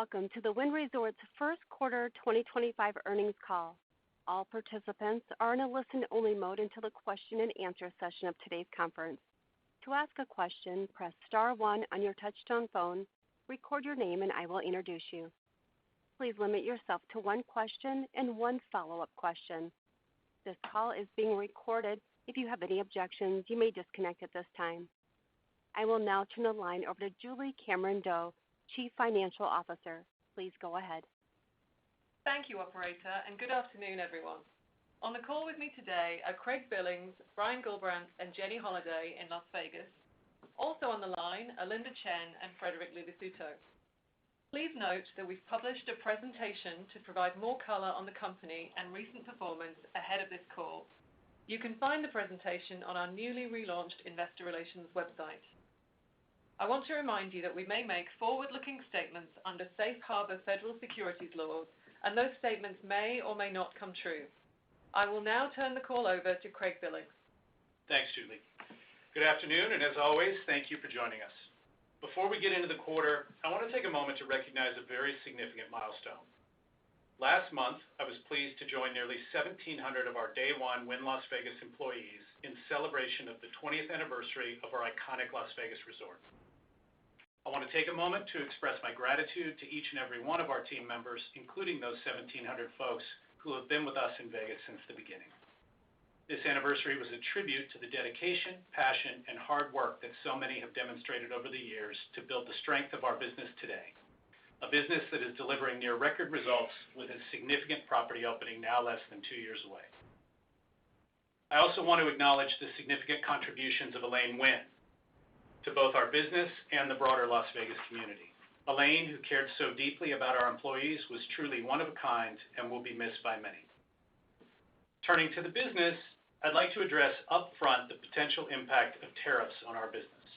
Welcome to the Wynn Resorts First Quarter 2025 Earnings Call. All participants are in a listen-only mode until the question-and-answer session of today's conference. To ask a question, press star 1 on your touch-tone phone, record your name, and I will introduce you. Please limit yourself to one question and one follow-up question. This call is being recorded. If you have any objections, you may disconnect at this time. I will now turn the line over to Julie Cameron-Doe, Chief Financial Officer. Please go ahead. Thank you, Operator, and good afternoon, everyone. On the call with me today are Craig Billings, Brian Gullbrant, and Jenny Holiday in Las Vegas. Also on the line are Linda Chen and Frederic Luvisutto. Please note that we've published a presentation to provide more color on the company and recent performance ahead of this call. You can find the presentation on our newly relaunched Investor Relations website. I want to remind you that we may make forward-looking statements under Safe Harbor federal securities laws, and those statements may or may not come true. I will now turn the call over to Craig Billings. Thanks, Julie. Good afternoon, and as always, thank you for joining us. Before we get into the quarter, I want to take a moment to recognize a very significant milestone. Last month, I was pleased to join nearly 1,700 of our Day One Wynn Las Vegas employees in celebration of the 20th anniversary of our iconic Las Vegas resort. I want to take a moment to express my gratitude to each and every one of our team members, including those 1,700 folks who have been with us in Vegas since the beginning. This anniversary was a tribute to the dedication, passion, and hard work that so many have demonstrated over the years to build the strength of our business today, a business that is delivering near-record results with a significant property opening now less than 2 years away. I also want to acknowledge the significant contributions of Elaine Wynn to both our business and the broader Las Vegas community. Elaine, who cared so deeply about our employees, was truly one of a kind and will be missed by many. Turning to the business, I'd like to address upfront the potential impact of tariffs on our business.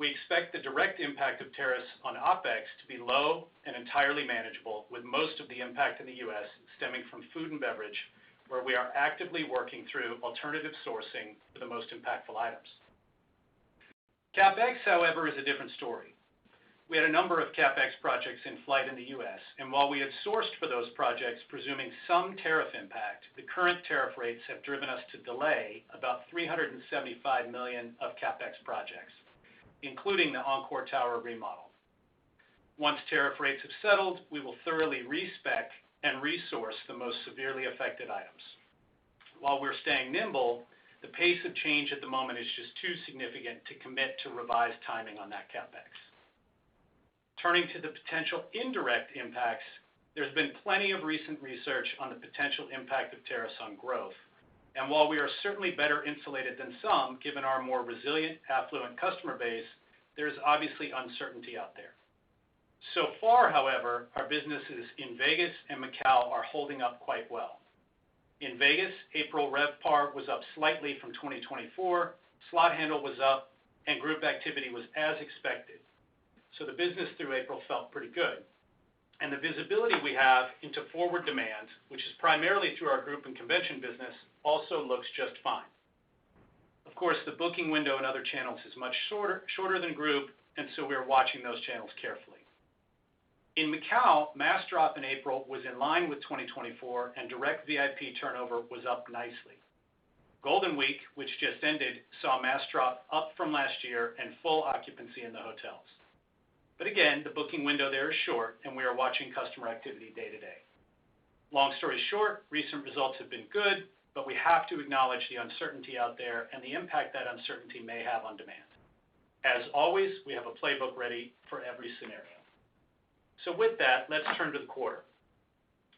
We expect the direct impact of tariffs on OPEX to be low and entirely manageable, with most of the impact in the U.S. stemming from food and beverage, where we are actively working through alternative sourcing for the most impactful items. CapEx, however, is a different story. We had a number of CapEx projects in flight in the U.S., and while we had sourced for those projects presuming some tariff impact, the current tariff rates have driven us to delay about $375 million of CapEx projects, including the Encore Tower remodel. Once tariff rates have settled, we will thoroughly respec and resource the most severely affected items. While we're staying nimble, the pace of change at the moment is just too significant to commit to revised timing on that CapEx. Turning to the potential indirect impacts, there's been plenty of recent research on the potential impact of tariffs on growth. And while we are certainly better insulated than some, given our more resilient, affluent customer base, there is obviously uncertainty out there. So far, however, our businesses in Vegas and Macau are holding up quite well. In Vegas, April RevPAR was up slightly from 2024, slot handle was up, and group activity was as expected. So the business through April felt pretty good. And the visibility we have into forward demand, which is primarily through our group and convention business, also looks just fine. Of course, the booking window in other channels is much shorter than group, and so we're watching those channels carefully. In Macau, mass drop in April was in line with 2024, and direct VIP turnover was up nicely. Golden Week, which just ended, saw mass drop up from last year and full occupancy in the hotels. But again, the booking window there is short, and we are watching customer activity day to day. Long story short, recent results have been good, but we have to acknowledge the uncertainty out there and the impact that uncertainty may have on demand. As always, we have a playbook ready for every scenario. So with that, let's turn to the quarter.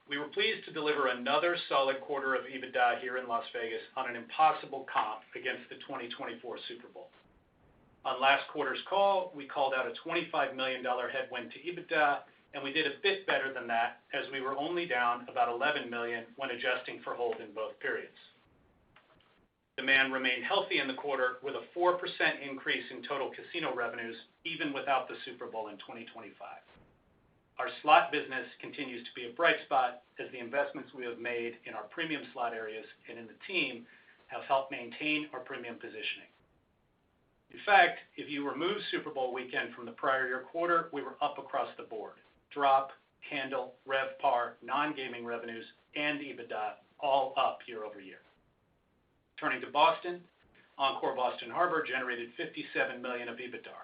We were pleased to deliver another solid quarter of EBITDA here in Las Vegas on an impossible comp against the 2024 Super Bowl. On last quarter's call, we called out a $25 million headwind to EBITDA, and we did a bit better than that as we were only down about $11 million when adjusting for hold in both periods. Demand remained healthy in the quarter with a 4% increase in total casino revenues, even without the Super Bowl in 2025. Our slot business continues to be a bright spot as the investments we have made in our premium slot areas and in the team have helped maintain our premium positioning. In fact, if you remove Super Bowl weekend from the prior year quarter, we were up across the board, drop, handle, RevPAR, non-gaming revenues, and EBITDA all up year over year. Turning to Boston, Encore Boston Harbor generated $57 million of EBITDA.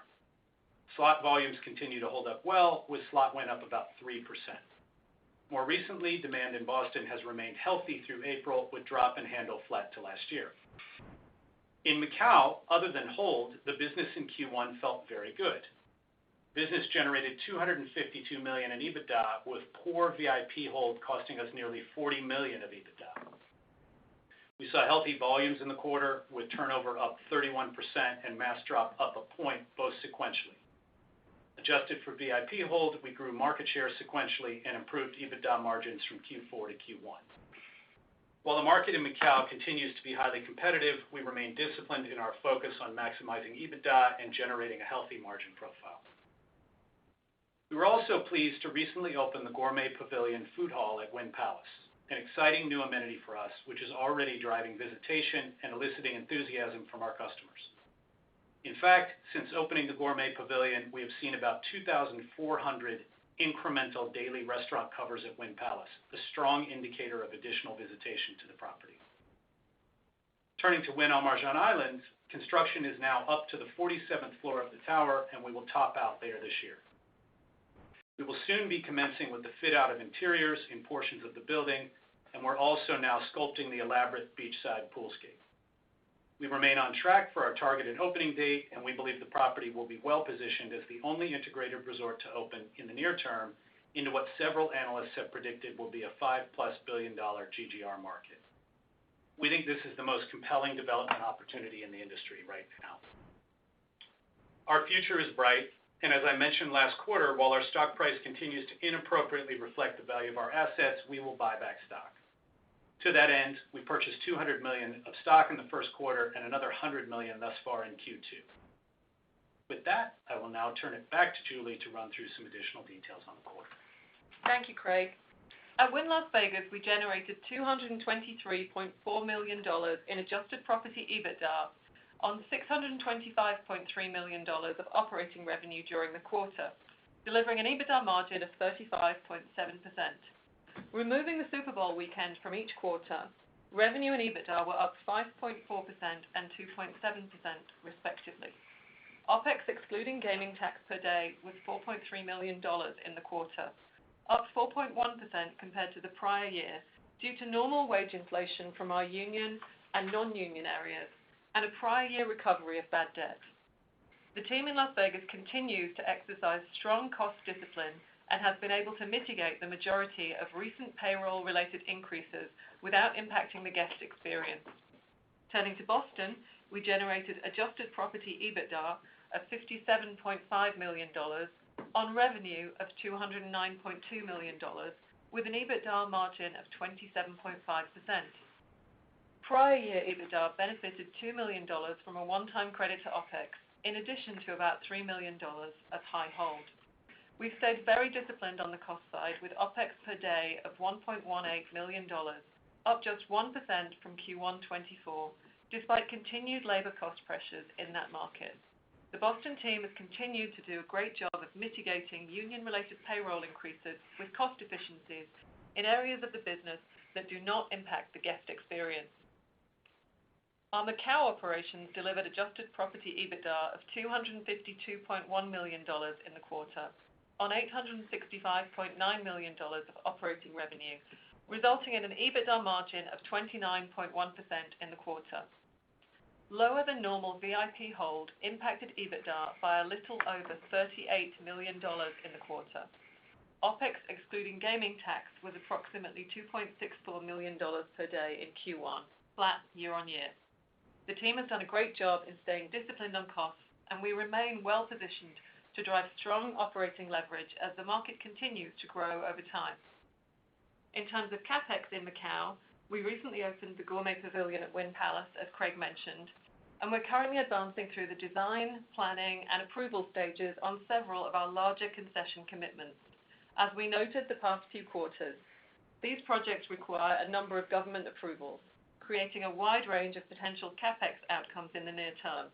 Slot volumes continue to hold up well, with slot win up about 3%. More recently, demand in Boston has remained healthy through April, with drop and handle flat to last year. In Macau, other than hold, the business in Q1 felt very good. Business generated $252 million in EBITDA, with poor VIP hold costing us nearly $40 million of EBITDA. We saw healthy volumes in the quarter, with turnover up 31% and mass drop up a point, both sequentially. Adjusted for VIP hold, we grew market share sequentially and improved EBITDA margins from Q4 to Q1. While the market in Macau continues to be highly competitive, we remain disciplined in our focus on maximizing EBITDA and generating a healthy margin profile. We were also pleased to recently open the Gourmet Pavilion Food Hall at Wynn Palace, an exciting new amenity for us, which is already driving visitation and eliciting enthusiasm from our customers. In fact, since opening the Gourmet Pavilion, we have seen about 2,400 incremental daily restaurant covers at Wynn Palace, a strong indicator of additional visitation to the property. Turning to Wynn Al Marjan Island, construction is now up to the 47th floor of the tower, and we will top out later this year. We will soon be commencing with the fit-out of interiors in portions of the building, and we're also now sculpting the elaborate beachside poolscape. We remain on track for our targeted opening date, and we believe the property will be well positioned as the only integrated resort to open in the near term into what several analysts have predicted will be a $5+ billion GGR market. We think this is the most compelling development opportunity in the industry right now. Our future is bright, and as I mentioned last quarter, while our stock price continues to inappropriately reflect the value of our assets, we will buy back stock. To that end, we purchased $200 million of stock in the first quarter and another $100 million thus far in Q2. With that, I will now turn it back to Julie to run through some additional details on the quarter. Thank you, Craig. At Wynn Las Vegas, we generated $223.4 million in adjusted property EBITDA on $625.3 million of operating revenue during the quarter, delivering an EBITDA margin of 35.7%. Removing the Super Bowl weekend from each quarter, revenue and EBITDA were up 5.4% and 2.7% respectively. OPEX excluding gaming tax per day was $4.3 million in the quarter, up 4.1% compared to the prior year due to normal wage inflation from our union and non-union areas and a prior year recovery of bad debt. The team in Las Vegas continues to exercise strong cost discipline and has been able to mitigate the majority of recent payroll-related increases without impacting the guest experience. Turning to Boston, we generated adjusted property EBITDA of $57.5 million on revenue of $209.2 million, with an EBITDA margin of 27.5%. Prior year EBITDA benefited $2 million from a one-time credit to OPEX, in addition to about $3 million of high hold. We've stayed very disciplined on the cost side with OPEX per day of $1.18 million, up just 1% from Q1 24, despite continued labor cost pressures in that market. The Boston team has continued to do a great job of mitigating union-related payroll increases with cost efficiencies in areas of the business that do not impact the guest experience. Our Macau operations delivered adjusted property EBITDA of $252.1 million in the quarter, on $865.9 million of operating revenue, resulting in an EBITDA margin of 29.1% in the quarter. Lower than normal VIP hold impacted EBITDA by a little over $38 million in the quarter. OPEX excluding gaming tax was approximately $2.64 million per day in Q1, flat year on year. The team has done a great job in staying disciplined on costs, and we remain well positioned to drive strong operating leverage as the market continues to grow over time. In terms of CapEx in Macau, we recently opened the Gourmet Pavilion at Wynn Palace, as Craig mentioned, and we're currently advancing through the design, planning, and approval stages on several of our larger concession commitments. As we noted the past few quarters, these projects require a number of government approvals, creating a wide range of potential CapEx outcomes in the near term.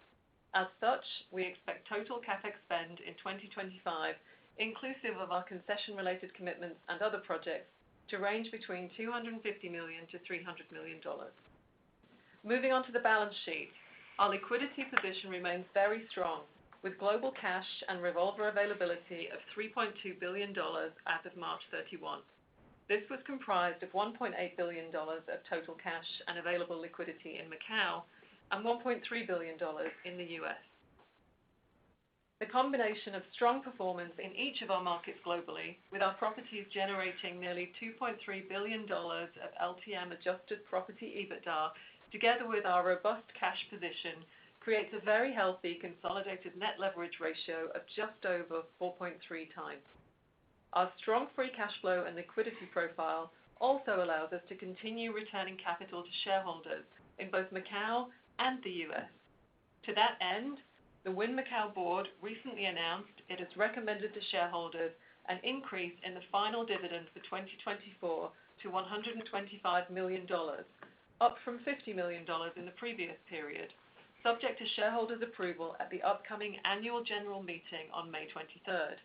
As such, we expect total CapEx spend in 2025 inclusive of our concession-related commitments and other projects, to range between $250 million to $300 million. Moving on to the balance sheet, our liquidity position remains very strong, with global cash and revolver availability of $3.2 billion as of March 31. This was comprised of $1.8 billion of total cash and available liquidity in Macau and $1.3 billion in the U.S. The combination of strong performance in each of our markets globally, with our properties generating nearly $2.3 billion of LTM adjusted property EBITDA, together with our robust cash position, creates a very healthy consolidated net leverage ratio of just over 4.3 times. Our strong free cash flow and liquidity profile also allows us to continue returning capital to shareholders in both Macau and the U.S. To that end, the Wynn Macau board recently announced it has recommended to shareholders an increase in the final dividend for 2024 to $125 million, up from $50 million in the previous period, subject to shareholders' approval at the upcoming annual general meeting on May 23rd.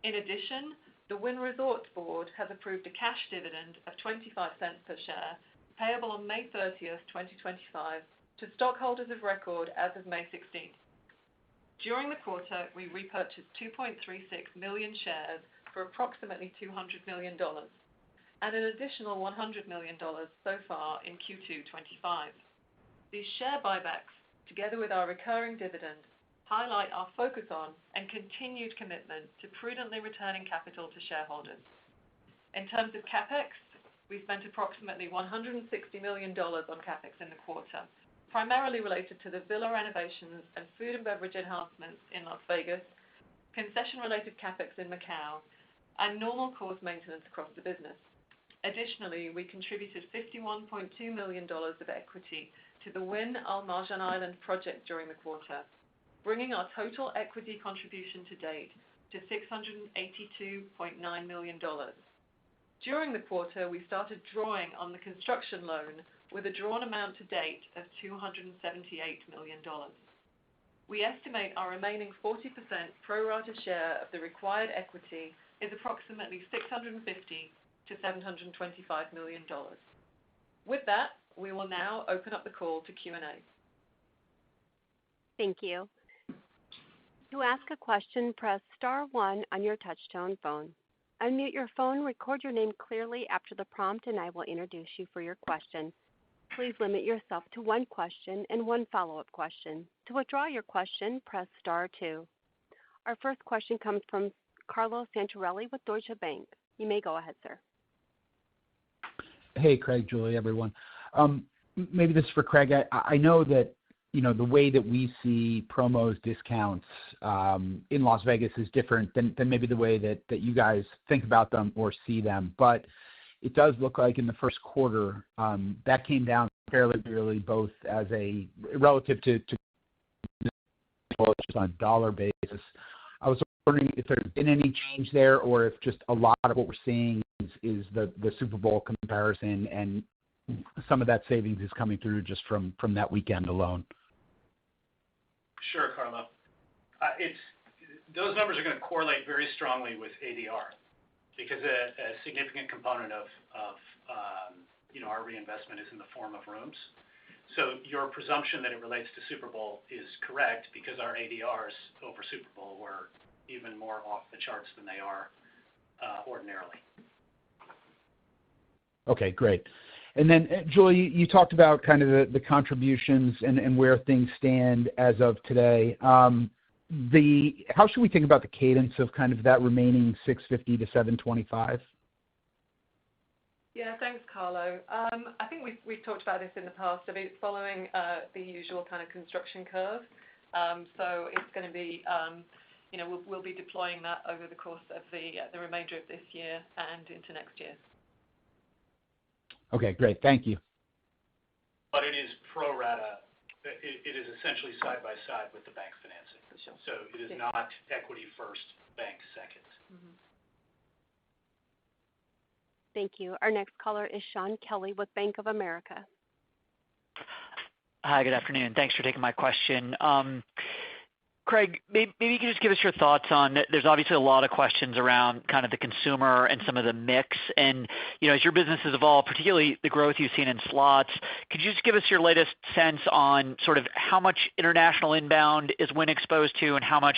In addition, the Wynn Resorts board has approved a cash dividend of 25 cents per share, payable on May 30th, 2025, to stockholders of record as of May 16th. During the quarter, we repurchased 2.36 million shares for approximately $200 million, and an additional $100 million so far in Q2 25. These share buybacks, together with our recurring dividend, highlight our focus on and continued commitment to prudently returning capital to shareholders. In terms of CapEx, we spent approximately $160 million on CapEx in the quarter, primarily related to the villa renovations and food and beverage enhancements in Las Vegas, concession-related CapEx in Macau, and normal course maintenance across the business. Additionally, we contributed $51.2 million of equity to the Wynn Al Marjan Island project during the quarter, bringing our total equity contribution to date to $682.9 million. During the quarter, we started drawing on the construction loan with a drawn amount to date of $278 million. We estimate our remaining 40% pro rata share of the required equity is approximately $650 to $725 million. With that, we will now open up the call to Q&A. Thank you. To ask a question, press star 1 on your touch-tone phone. Unmute your phone, record your name clearly after the prompt, and I will introduce you for your question. Please limit yourself to one question and one follow-up question. To withdraw your question, press star 2. Our first question comes from Carlo Santarelli with Deutsche Bank. You may go ahead, sir. Hey, Craig, Julie, everyone. Maybe this is for Craig. I know that, the way that we see promos, discounts in Las Vegas is different than maybe the way that you guys think about them or see them. But it does look like in the first quarter that came down fairly clearly, both as a relative to just on a dollar basis. I was wondering if there's been any change there, or if just a lot of what we're seeing is the Super Bowl comparison, and some of that savings is coming through just from that weekend alone. Sure, Carlo. Those numbers are going to correlate very strongly with ADR, because a significant component of our reinvestment is in the form of rooms. So your presumption that it relates to Super Bowl is correct, because our ADRs over Super Bowl were even more off the charts than they are ordinarily. Okay, great. And then, Julie, you talked about kind of the contributions and where things stand as of today. How should we think about the cadence of kind of that remaining 650 to 725? Yeah, thanks, Carlo. I think we've talked about this in the past. I mean, it's following the usual kind of construction curve. So it's going to be, we'll be deploying that over the course of the remainder of this year and into next year. Okay, great. Thank you. But it is pro rata. It is essentially side by side with the bank financing. For sure. So it is not equity first, bank second. Mm-hmm. Thank you. Our next caller is Shaun Kelley with Bank of America. Hi, good afternoon. Thanks for taking my question. Craig, maybe you can just give us your thoughts on, there's obviously a lot of questions around kind of the consumer and some of the mix. And, as your business has evolved, particularly the growth you've seen in slots, could you just give us your latest sense on sort of how much international inbound is Wynn exposed to and how much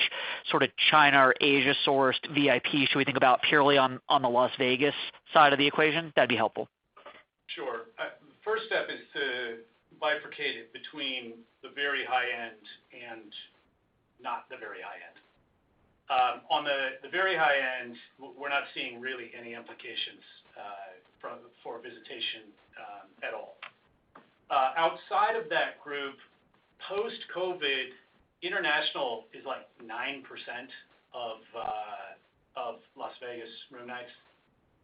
sort of China or Asia sourced VIP should we think about purely on the Las Vegas side of the equation? That'd be helpful. Sure. First step is to bifurcate it between the very high end and not the very high end. On the very high end, we're not seeing really any implications for visitation at all. Outside of that group, post-COVID, international is like 9% of Las Vegas room nights,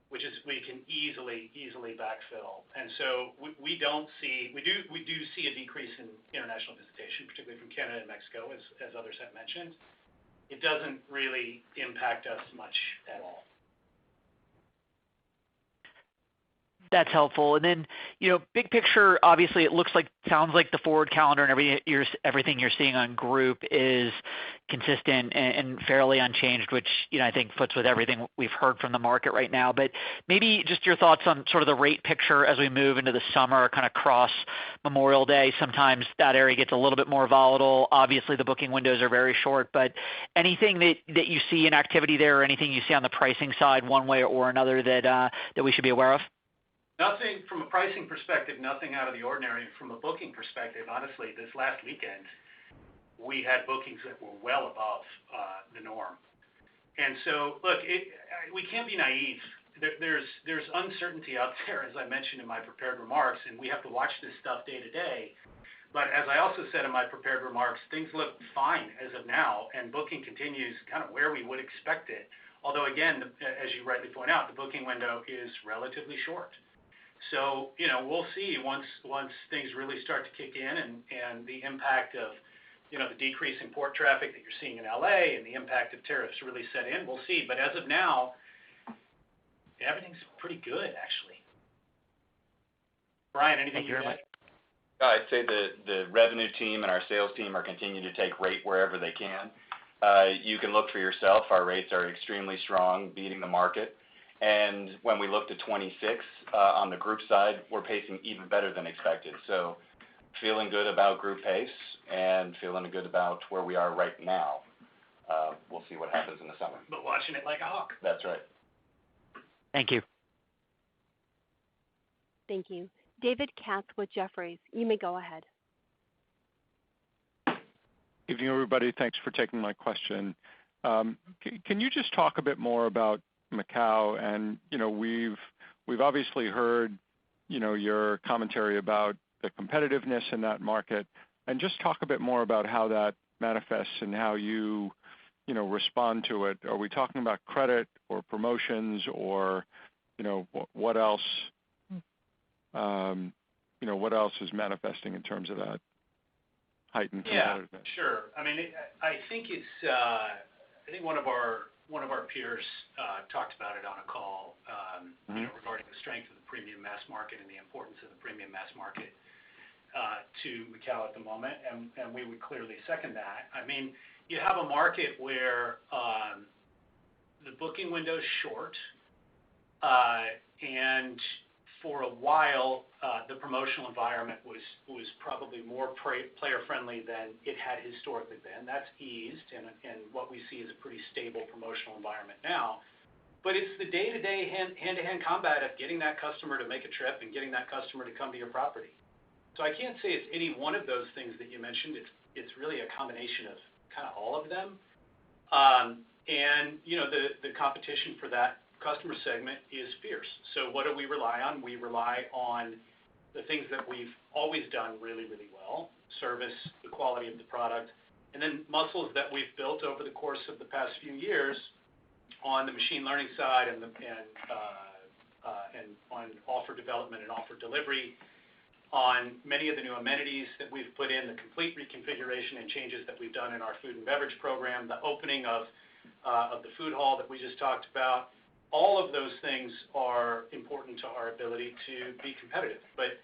which is we can easily backfill. And so we do see a decrease in international visitation, particularly from Canada and Mexico, as others have mentioned. It doesn't really impact us much at all. That's helpful. And then, big picture, obviously it sounds like the forward calendar and everything you're seeing on group is consistent and fairly unchanged, which, I think fits with everything we've heard from the market right now. But maybe just your thoughts on sort of the rate picture as we move into the summer, kind of cross Memorial Day. Sometimes that area gets a little bit more volatile. Obviously the booking windows are very short, but anything that you see in activity there or anything you see on the pricing side one way or another that we should be aware of? Nothing from a pricing perspective, nothing out of the ordinary. From a booking perspective, honestly, this last weekend, we had bookings that were well above the norm. And so, look, we can't be naive. There's uncertainty out there, as I mentioned in my prepared remarks, and we have to watch this stuff day to day. But as I also said in my prepared remarks, things look fine as of now, and booking continues kind of where we would expect it. Although, again, as you rightly point out, the booking window is relatively short. So, we'll see once things really start to kick in and the impact of, the decrease in port traffic that you're seeing in LA and the impact of tariffs really set in. We'll see. But as of now, everything's pretty good, actually. Brian, anything you add? I'd say the revenue team and our sales team are continuing to take rate wherever they can. You can look for yourself. Our rates are extremely strong, beating the market. And when we look to 26 on the group side, we're pacing even better than expected. So feeling good about group pace and feeling good about where we are right now. We'll see what happens in the summer. But watching it like a hawk. That's right. Thank you. Thank you. David Katz with Jefferies. You may go ahead. Good evening, everybody. Thanks for taking my question. Can you just talk a bit more about Macau? And we've obviously heard your commentary about the competitiveness in that market, and just talk a bit more about how that manifests and how you respond to it. Are we talking about credit or promotions or what else? What else is manifesting in terms of that heightened competitiveness? Yeah, sure. I mean, I think it's I think one of our peers talked about it on a call regarding the strength of the premium mass market and the importance of the premium mass market to Macau at the moment, and we would clearly second that. I mean, you have a market where the booking window is short, and for a while the promotional environment was probably more player-friendly than it had historically been. That's eased, and what we see is a pretty stable promotional environment now. But it's the day-to-day hand-to-hand combat of getting that customer to make a trip and getting that customer to come to your property. So I can't say it's any one of those things that you mentioned. It's really a combination of kind of all of them. And the competition for that customer segment is fierce. So what do we rely on? We rely on the things that we've always done really, really well: service, the quality of the product, and then muscles that we've built over the course of the past few years on the machine learning side and on offer development and offer delivery, on many of the new amenities that we've put in, the complete reconfiguration and changes that we've done in our food and beverage program, the opening of the food hall that we just talked about. All of those things are important to our ability to be competitive. But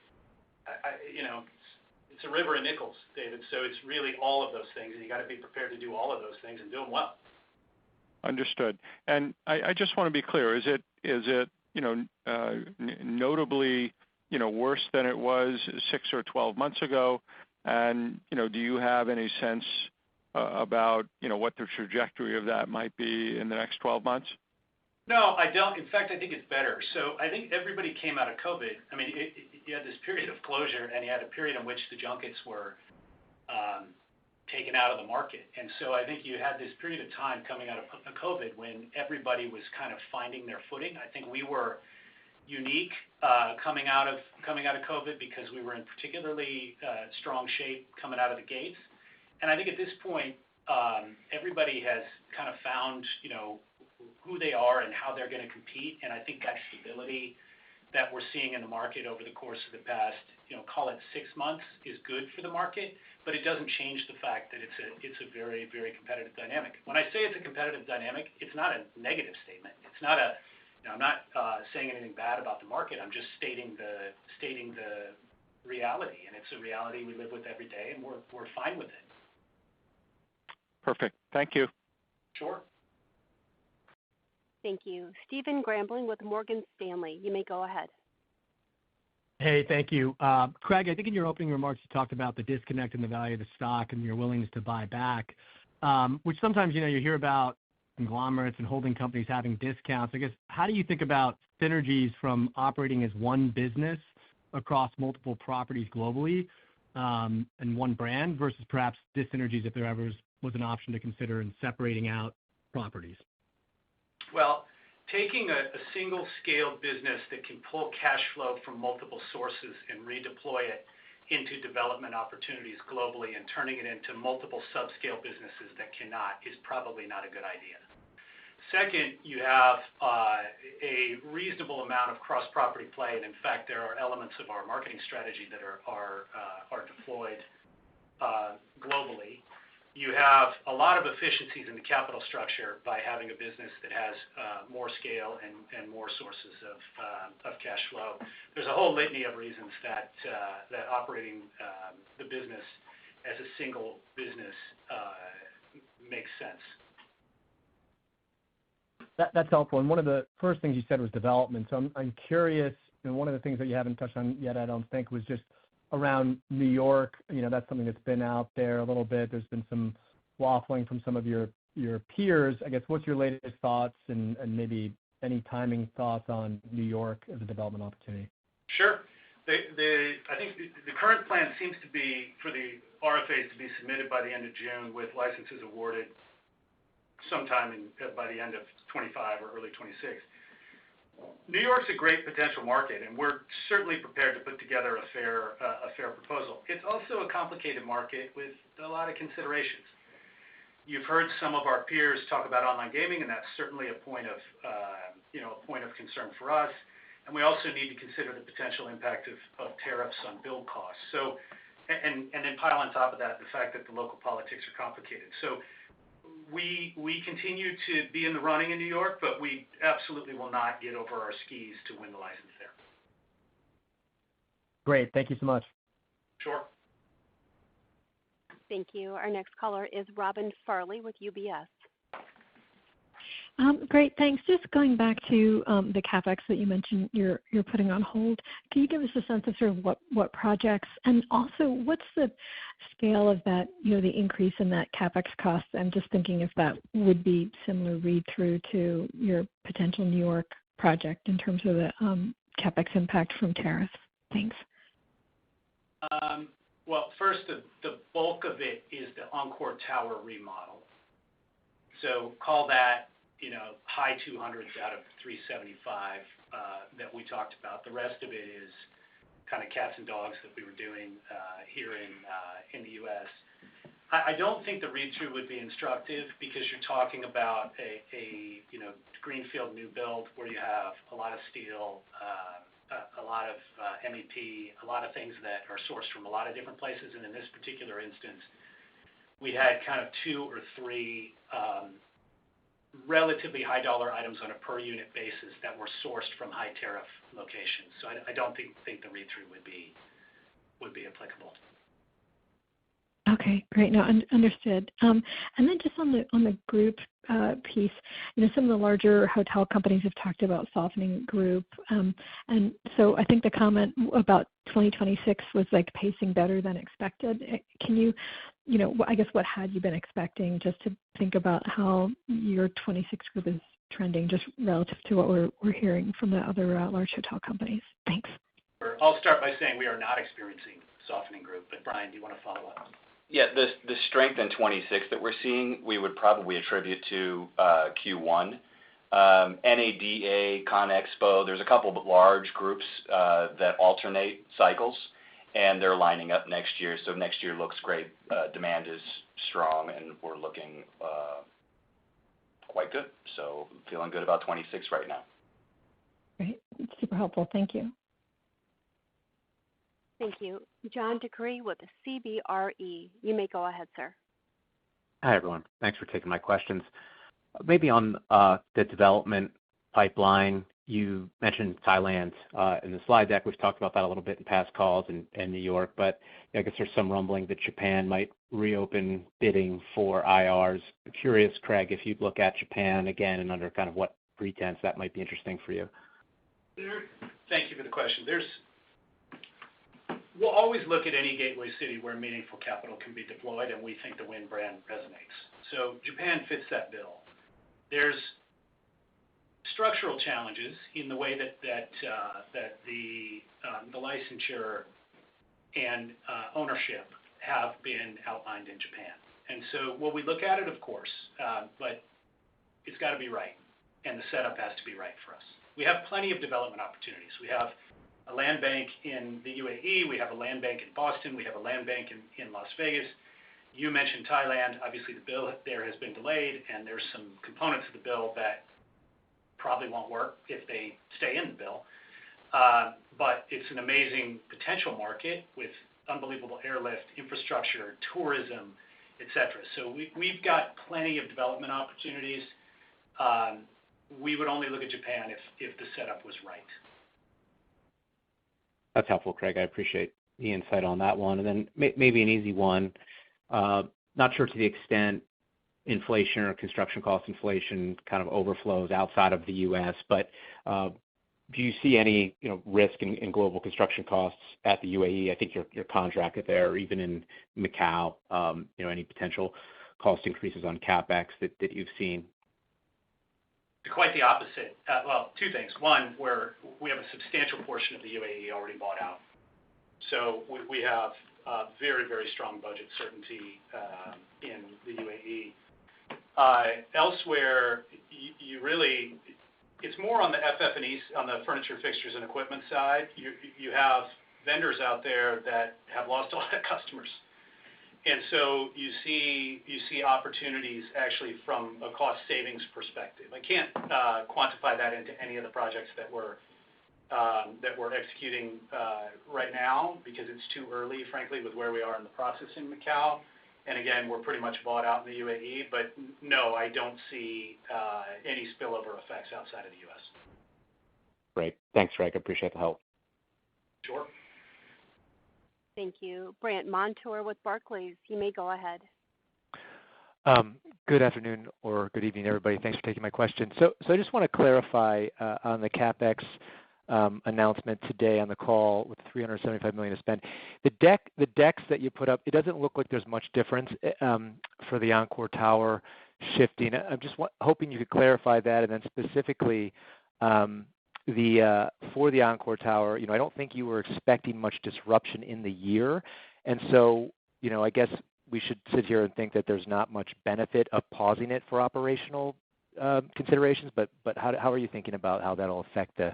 it's a river of nickels, David. So it's really all of those things, and you got to be prepared to do all of those things and do them well. Understood. And I just want to be clear. Is it notably worse than it was 6 or 12 months ago? And do you have any sense about what the trajectory of that might be in the next 12 months? No, I don't. In fact, I think it's better. So I think everybody came out of COVID. I mean, you had this period of closure, and you had a period in which the junkets were taken out of the market. And so I think you had this period of time coming out of COVID when everybody was kind of finding their footing. I think we were unique coming out of COVID because we were in particularly strong shape coming out of the gates. And I think at this point, everybody has kind of found, who they are and how they're going to compete. And I think that stability that we're seeing in the market over the course of the past, call it 6 months, is good for the market, but it doesn't change the fact that it's a very, very competitive dynamic. When I say it's a competitive dynamic, it's not a negative statement. It's not I'm not saying anything bad about the market. I'm just stating the reality, and it's a reality we live with every day, and we're fine with it. Perfect. Thank you. Sure. Thank you. Stephen Grambling with Morgan Stanley. You may go ahead. Hey, thank you. Craig, I think in your opening remarks you talked about the disconnect in the value of the stock and your willingness to buy back, which sometimes, you hear about conglomerates and holding companies having discounts. I guess, how do you think about synergies from operating as one business across multiple properties globally and one brand versus perhaps dyssynergies if there ever was an option to consider in separating out properties? Well, taking a single scale business that can pull cash flow from multiple sources and redeploy it into development opportunities globally and turning it into multiple subscale businesses that cannot is probably not a good idea. Second, you have a reasonable amount of cross-property play, and in fact, there are elements of our marketing strategy that are deployed globally. You have a lot of efficiencies in the capital structure by having a business that has more scale and more sources of cash flow. There's a whole litany of reasons that operating the business as a single business makes sense. That's helpful. And one of the first things you said was development. So I'm curious, one of the things that you haven't touched on yet, I don't think, was just around New York. That's something that's been out there a little bit. There's been some waffling from some of your peers. I guess, what's your latest thoughts and maybe any timing thoughts on New York as a development opportunity? Sure. I think the current plan seems to be for the RFAs to be submitted by the end of June with licenses awarded sometime by the end of 25 or early 26. New York's a great potential market, and we're certainly prepared to put together a fair proposal. It's also a complicated market with a lot of considerations. You've heard some of our peers talk about online gaming, and that's certainly a point of concern for us. And we also need to consider the potential impact of tariffs on build costs. So, and then pile on top of that the fact that the local politics are complicated. So we continue to be in the running in New York, but we absolutely will not get over our skis to win the license there. Great. Thank you so much. Sure. Thank you. Our next caller is Robin Farley with UBS. Great, thanks. Just going back to the CapEx that you mentioned you're putting on hold. Can you give us a sense of sort of what projects, and also what's the scale of that, the increase in that CapEx cost? I'm just thinking if that would be similar read-through to your potential New York project in terms of the CapEx impact from tariffs. Thanks. Well, first, the bulk of it is the Encore Tower remodel. So call that high 200s out of 375 that we talked about. The rest of it is kind of cats and dogs that we were doing here in the U.S. I don't think the read-through would be instructive because you're talking about a greenfield new build where you have a lot of steel, a lot of MEP, a lot of things that are sourced from a lot of different places. And in this particular instance, we had kind of 2 or 3 relatively high dollar items on a per unit basis that were sourced from high tariff locations. So I don't think the read-through would be applicable. Okay, great. No, understood. And then just on the group piece, some of the larger hotel companies have talked about softening group, and so I think the comment about 2026 was like pacing better than expected. Can you, I guess what had you been expecting, just to think about how your 26 group is trending, just relative to what we're hearing from the other large hotel companies? Thanks. I'll start by saying we are not experiencing softening group, but Brian, do you want to follow up? Yeah, the strength in 26 that we're seeing, we would probably attribute to Q1. NADA, ConExpo, there's a couple of large groups that alternate cycles, and they're lining up next year. So next year looks great. Demand is strong, and we're looking quite good. So feeling good about 26 right now. Great. Super helpful. Thank you. Thank you. John DeCree with CBRE. You may go ahead, sir. Hi, everyone. Thanks for taking my questions. Maybe on the development pipeline, you mentioned Thailand in the slide deck. We've talked about that a little bit in past calls and New York, but I guess there's some rumbling that Japan might reopen bidding for IRs. I'm curious, Craig, if you'd look at Japan again and under kind of what pretense that might be interesting for you. Thank you for the question. We'll always look at any gateway city where meaningful capital can be deployed, and we think the Wynn brand resonates. So Japan fits that bill. There's structural challenges in the way that the licensure and ownership have been outlined in Japan. And so will we look at it? Of course, but it's got to be right, and the setup has to be right for us. We have plenty of development opportunities. We have a land bank in the UAE, we have a land bank in Boston, we have a land bank in Las Vegas. You mentioned Thailand. Obviously, the bill there has been delayed, and there's some components of the bill that probably won't work if they stay in the bill. But it's an amazing potential market with unbelievable airlift, infrastructure, tourism, et cetera. So we've got plenty of development opportunities. We would only look at Japan if the setup was right. That's helpful, Craig. I appreciate the insight on that one. And then maybe an easy one. Not sure to the extent inflation or construction cost inflation kind of overflows outside of the U.S., but do you see any risk in global construction costs at the UAE? I think you're contracted there, or even in Macau. Any potential cost increases on CapEx that you've seen? Quite the opposite. Well, two things. One, where we have a substantial portion of the UAE already bought out. So we have very, very strong budget certainty in the UAE. Elsewhere, it's more on the FF&E, on the furniture, fixtures, and equipment side. You have vendors out there that have lost a lot of customers. And so you see opportunities actually from a cost savings perspective. I can't quantify that into any of the projects that we're executing right now because it's too early, frankly, with where we are in the process in Macau. And again, we're pretty much bought out in the UAE. But no, I don't see any spillover effects outside of the U.S. Great. Thanks, Craig. I appreciate the help. Sure. Thank you. Brandt Montour with Barclays. You may go ahead. Good afternoon or good evening, everybody. Thanks for taking my question. So I just want to clarify on the CapEx announcement today on the call with $375 million to spend. The decks that you put up, it doesn't look like there's much difference for the Encore Tower shifting. I'm just hoping you could clarify that, and then specifically for the Encore Tower, I don't think you were expecting much disruption in the year, and so I guess we should sit here and think that there's not much benefit of pausing it for operational considerations. But how are you thinking about how that'll affect the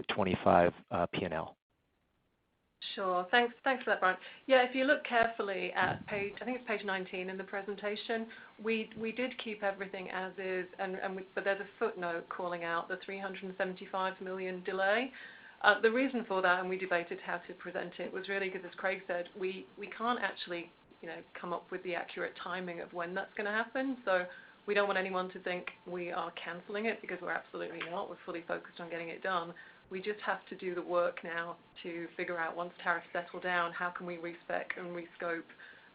25 P&L? Sure. Thanks for that, Brian. Yeah, if you look carefully at I think it's page 19 in the presentation, we did keep everything as is, but there's a footnote calling out the $375 million delay. The reason for that, and we debated how to present it, was really because, as Craig said, we can't actually come up with the accurate timing of when that's going to happen. So we don't want anyone to think we are canceling it, because we're absolutely not. We're fully focused on getting it done. We just have to do the work now to figure out, once tariffs settle down, how can we respec and rescope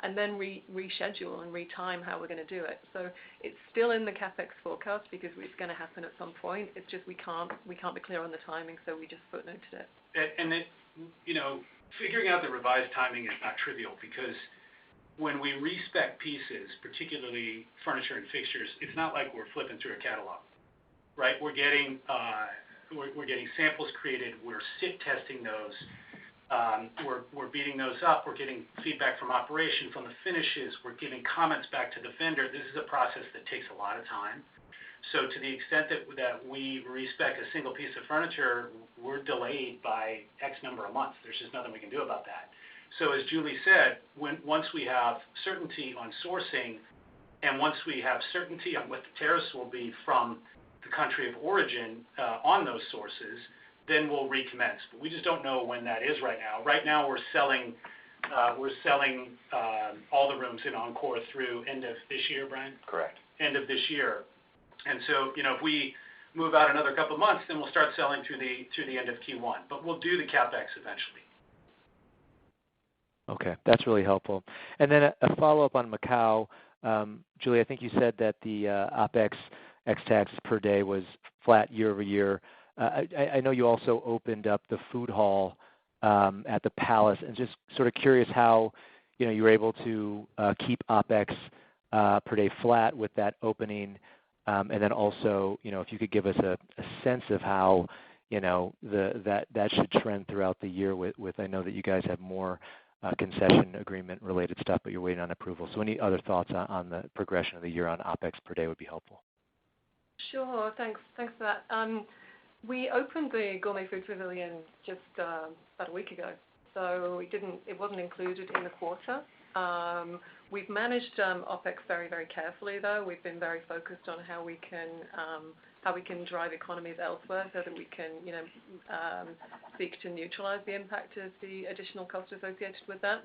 and then reschedule and retime how we're going to do it. So it's still in the CapEx forecast because it's going to happen at some point. It's just we can't be clear on the timing, so we just footnoted it. And it, figuring out the revised timing is not trivial because when we respec pieces, particularly furniture and fixtures, it's not like we're flipping through a catalog, right? We're getting samples created. We're sit testing those. We're beating those up. We're getting feedback from operation, from the finishes. We're giving comments back to the vendor. This is a process that takes a lot of time. So to the extent that we respec a single piece of furniture, we're delayed by X number of months. There's just nothing we can do about that. So as Julie said, once we have certainty on sourcing and once we have certainty on what the tariffs will be from the country of origin on those sources, then we'll recommence. But we just don't know when that is right now. Right now we're selling all the rooms in Encore through end of this year, Brian? Correct. End of this year. And so, if we move out another couple of months, then we'll start selling through the end of Q1. But we'll do the CapEx eventually. Okay, that's really helpful. And then a follow-up on Macau. Julie, I think you said that the OpEx ex-tax per day was flat year over year. I know you also opened up the food hall at the Palace, and just sort of curious how you were able to keep OpEx per day flat with that opening, and then also if you could give us a sense of how that should trend throughout the year. With I know that you guys have more concession agreement related stuff, but you're waiting on approval. So any other thoughts on the progression of the year on OpEx per day would be helpful. Sure. Thanks for that. We opened the Gourmet Food Pavilion just about a week ago, so it wasn't included in the quarter. We've managed OpEx very, very carefully, though. We've been very focused on how we can drive economies elsewhere, so that we can seek to neutralize the impact of the additional cost associated with that.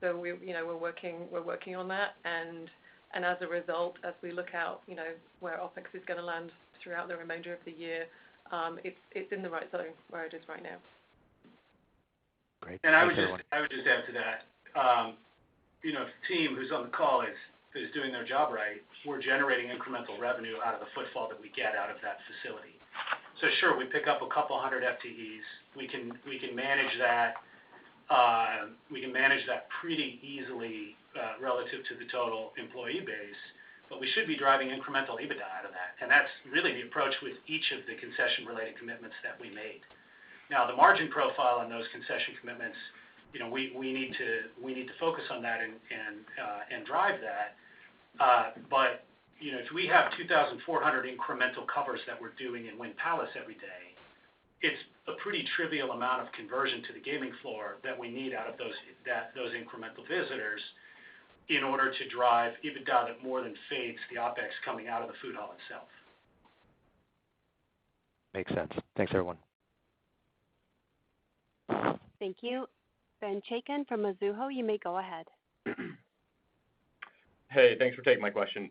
So we're working on that, and as a result, as we look out, where OpEx is going to land throughout the remainder of the year, it's in the right zone where it is right now. Great. And I would just add to that. If the team who's on the call is doing their job right, we're generating incremental revenue out of the footfall that we get out of that facility. So sure, we pick up a couple hundred FTEs. We can manage that. We can manage that pretty easily relative to the total employee base. But we should be driving incremental EBITDA out of that, and that's really the approach with each of the concession-related commitments that we made. Now, the margin profile on those concession commitments, we need to focus on that and drive that. But if we have 2,400 incremental covers that we're doing in Wynn Palace every day, it's a pretty trivial amount of conversion to the gaming floor that we need out of those incremental visitors in order to drive EBITDA that more than fades the OpEx coming out of the food hall itself. Makes sense. Thanks, everyone. Thank you. Ben Chaiken from Mizuho, you may go ahead. Hey, thanks for taking my question.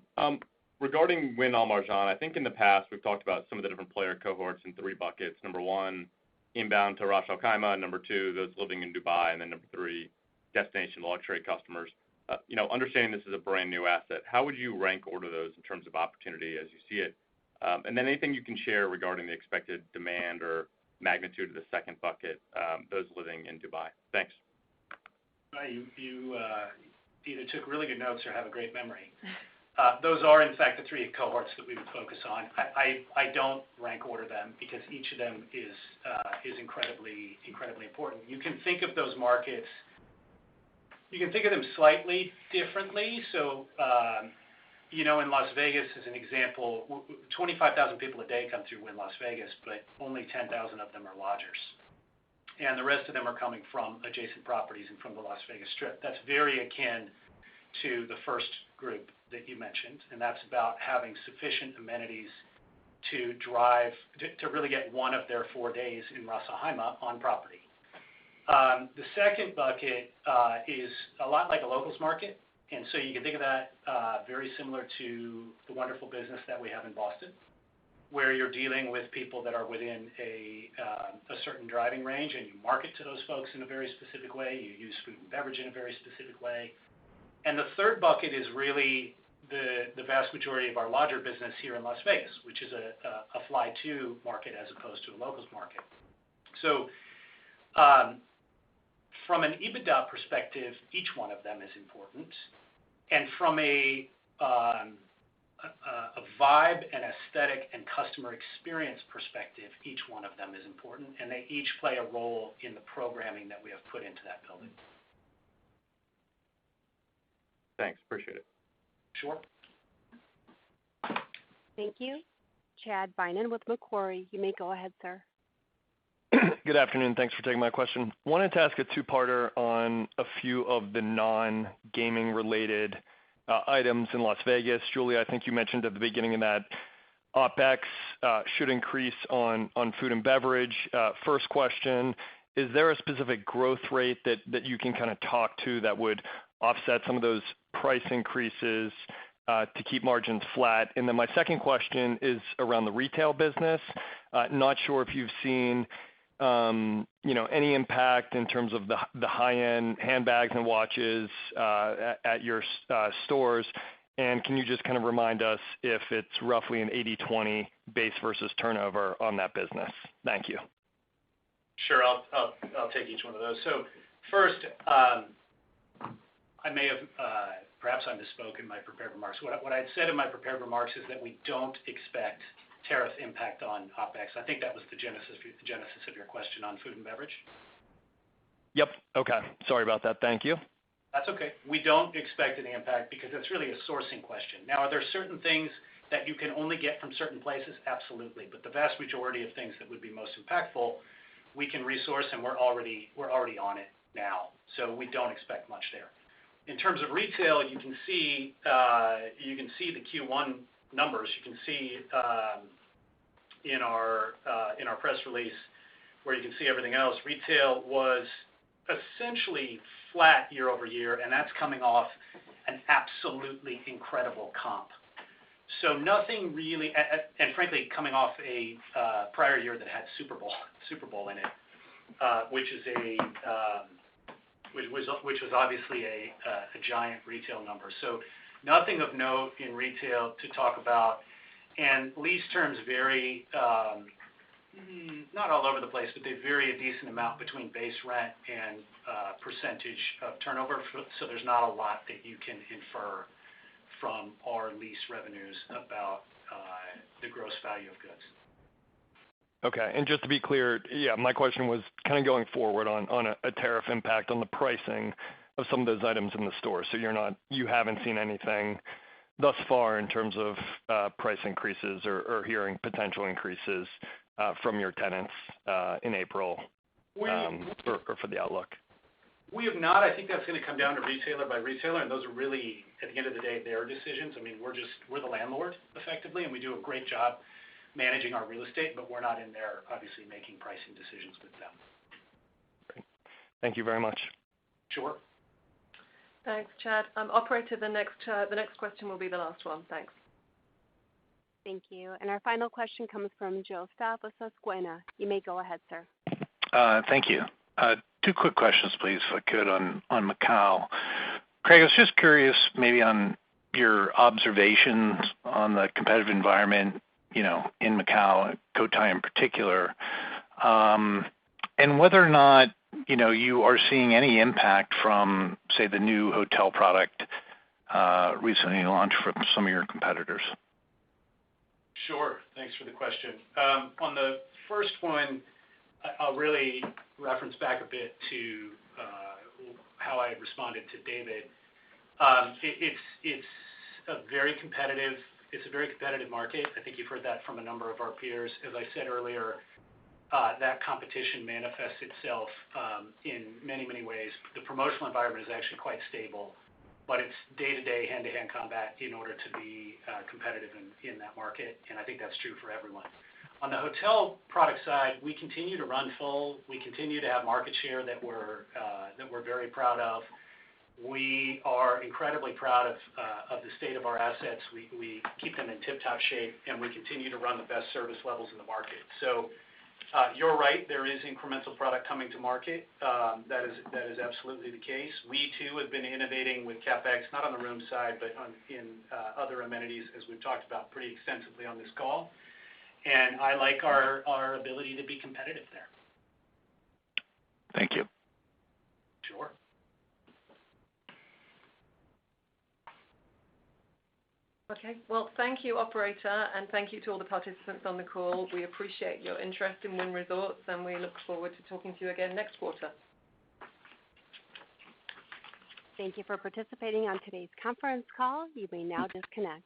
Regarding Wynn Al Marjan, I think in the past we've talked about some of the different player cohorts in three buckets. Number one, inbound to Ras Al Khaimah. Number two, those living in Dubai. And then number three, destination luxury customers. Understanding this is a brand new asset, how would you rank order those in terms of opportunity as you see it? And then anything you can share regarding the expected demand or magnitude of the second bucket, those living in Dubai. Thanks. You either took really good notes or have a great memory. Those are, in fact, the three cohorts that we would focus on. I don't rank order them because each of them is incredibly important. You can think of those markets. You can think of them slightly differently. So, in Las Vegas, as an example, 25,000 people a day come through Wynn Las Vegas, but only 10,000 of them are lodgers. And the rest of them are coming from adjacent properties and from the Las Vegas Strip. That's very akin to the first group that you mentioned, and that's about having sufficient amenities to really get one of their 4 days in Ras Al Khaimah on property. The second bucket is a lot like a locals market, and so you can think of that very similar to the wonderful business that we have in Boston, where you're dealing with people that are within a certain driving range, and you market to those folks in a very specific way. You use food and beverage in a very specific way. And the third bucket is really the vast majority of our lodger business here in Las Vegas, which is a fly-to market as opposed to a locals market. So from an EBITDA perspective, each one of them is important. And from a vibe and aesthetic and customer experience perspective, each one of them is important, and they each play a role in the programming that we have put into that building. Thanks. Appreciate it. Sure. Thank you. Chad Beynon with Macquarie. You may go ahead, sir. Good afternoon. Thanks for taking my question. Wanted to ask a two-parter on a few of the non-gaming related items in Las Vegas. Julie, I think you mentioned at the beginning of that OpEx should increase on food and beverage. First question, is there a specific growth rate that you can kind of talk to that would offset some of those price increases to keep margins flat? And then my second question is around the retail business. Not sure if you've seen any impact in terms of the high-end handbags and watches at your stores. And can you just kind of remind us if it's roughly an 80-20 base versus turnover on that business? Thank you. Sure, I'll take each one of those. So first, I may have perhaps I misspoke in my prepared remarks. What I had said in my prepared remarks is that we don't expect tariff impact on OpEx. I think that was the genesis of your question on food and beverage. Yep. Okay. Sorry about that. Thank you. That's okay. We don't expect any impact because it's really a sourcing question. Now, are there certain things that you can only get from certain places? Absolutely. But the vast majority of things that would be most impactful, we can resource, and we're already on it now. So we don't expect much there. In terms of retail, you can see the Q1 numbers. You can see in our press release where you can see everything else. Retail was essentially flat year over year, and that's coming off an absolutely incredible comp. So nothing really, and frankly, coming off a prior year that had Super Bowl in it, which was obviously a giant retail number. So nothing of note in retail to talk about, and lease terms vary. Not all over the place, but they vary a decent amount between base rent and percentage of turnover. So there's not a lot that you can infer from our lease revenues about the gross value of goods. Okay. And just to be clear, yeah, my question was kind of going forward on a tariff impact on the pricing of some of those items in the store. So you haven't seen anything thus far in terms of price increases or hearing potential increases from your tenants in April or for the outlook? We have not. I think that's going to come down to retailer by retailer, and those are really, at the end of the day, their decisions. I mean, we're the landlord, effectively, and we do a great job managing our real estate, but we're not in there, obviously, making pricing decisions with them. Great. Thank you very much. Sure. Thanks, Chad. Operator, the next question will be the last one. Thanks. Thank you. And our final question comes from Joe Stauff with Susquehanna. You may go ahead, sir. Thank you. Two quick questions, please, if I could, on Macau. Craig, I was just curious maybe on your observations on the competitive environment, in Macau, Cotai in particular, and whether or not, you are seeing any impact from, say, the new hotel product recently launched from some of your competitors. Sure. Thanks for the question. On the first one, I'll really reference back a bit to how I responded to David. It's a very competitive market. I think you've heard that from a number of our peers. As I said earlier, that competition manifests itself in many, many ways. The promotional environment is actually quite stable, but it's day-to-day, hand-to-hand combat in order to be competitive in that market, and I think that's true for everyone. On the hotel product side, we continue to run full. We continue to have market share that we're very proud of. We are incredibly proud of the state of our assets. We keep them in tip-top shape, and we continue to run the best service levels in the market. So You're right. There is incremental product coming to market. That is absolutely the case. We too have been innovating with CapEx, not on the room side, but in other amenities, as we've talked about pretty extensively on this call. And I like our ability to be competitive there. Thank you. Sure. Okay. Well, thank you, operator, and thank you to all the participants on the call. We appreciate your interest in Wynn Resorts, and we look forward to talking to you again next quarter. Thank you for participating on today's conference call. You may now disconnect.